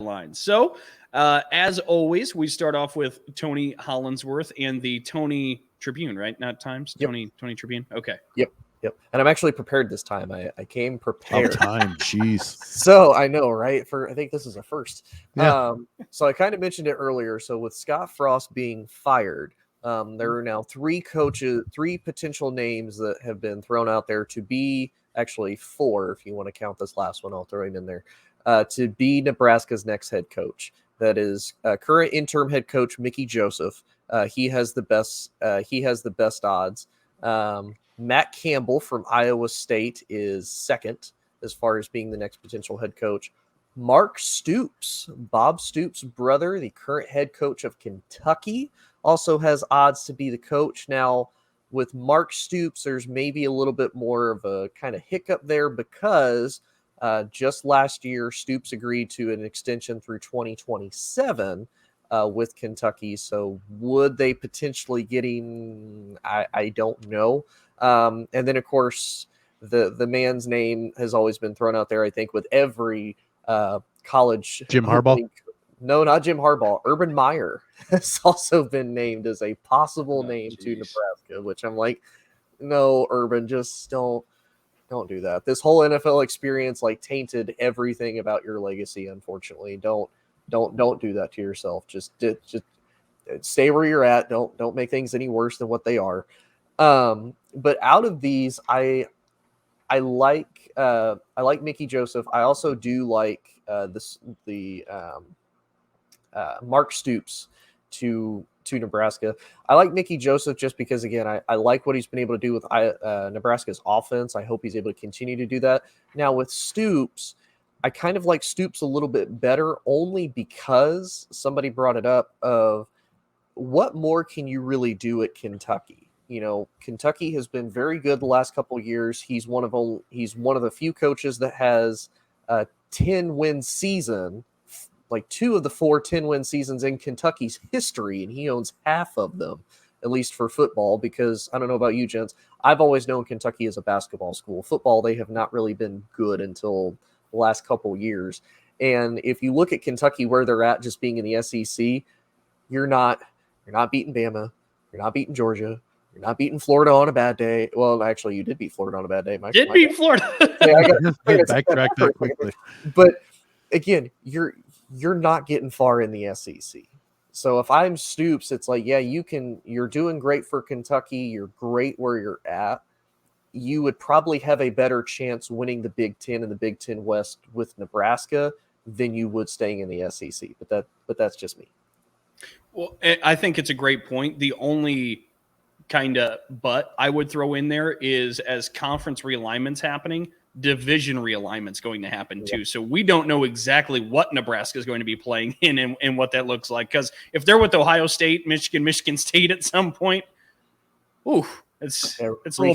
Sidelines. So, as always, we start off with Tony Hollandsworth and the Tony Tribune, right? Not Times? Yep. Tony Tribune? Okay. Yep. And I'm actually prepared this time. I came prepared. Time, jeez. So I know, right? I think this is a first. Yeah. So I kind of mentioned it earlier. So with Scott Frost being fired, there are now three potential names that have been thrown out there to be, actually four, if you want to count this last one, I'll throw him in there, to be Nebraska's next head coach. That is current interim head coach Mickey Joseph. He has the best odds. Matt Campbell from Iowa State is second as far as being the next potential head coach. Mark Stoops, Bob Stoops' brother, the current head coach of Kentucky, also has odds to be the coach. Now, with Mark Stoops, there's maybe a little bit more of a kind of hiccup there because just last year, Stoops agreed to an extension through 2027 with Kentucky. So would they potentially get him? I don't know. And then, of course, the man's name has always been thrown out there, I think, with every college. Jim Harbaugh? No, not Jim Harbaugh. Urban Meyer has also been named as a possible name to Nebraska, which I'm like, no, Urban, just don't do that. This whole NFL experience tainted everything about your legacy, unfortunately. Don't do that to yourself. Just stay where you're at. Don't make things any worse than what they are. But out of these, I like Mickey Joseph. I also do like Mark Stoops to Nebraska. I like Mickey Joseph just because, again, I like what he's been able to do with Nebraska's offense. I hope he's able to continue to do that. Now with Stoops, I kind of like Stoops a little bit better only because somebody brought it up of what more can you really do at Kentucky? You know, Kentucky has been very good the last couple of years. He's one of the few coaches that has a 10-win season, like 2 of the 4 10-win seasons in Kentucky's history, and he owns half of them, at least for football, because I don't know about you, gents. I've always known Kentucky as a basketball school. Football, they have not really been good until the last couple of years. And if you look at Kentucky, where they're at just being in the SEC, you're not beating Bama. You're not beating Georgia. You're not beating Florida on a bad day. Well, actually, you did beat Florida on a bad day. Beat Florida. Yeah, backtrack that quickly. But again, you're not getting far in the SEC. So if I'm Stoops, it's like, yeah, you're doing great for Kentucky. You're great where you're at. You would probably have a better chance winning the Big Ten and the Big Ten West with Nebraska than you would staying in the SEC. But that's just me. Well, I think it's a great point. The only kind of but I would throw in there is, as conference realignment's happening, division realignment's going to happen too. So we don't know exactly what Nebraska is going to be playing in and what that looks like. Because if they're with Ohio State, Michigan State at some point, it's a little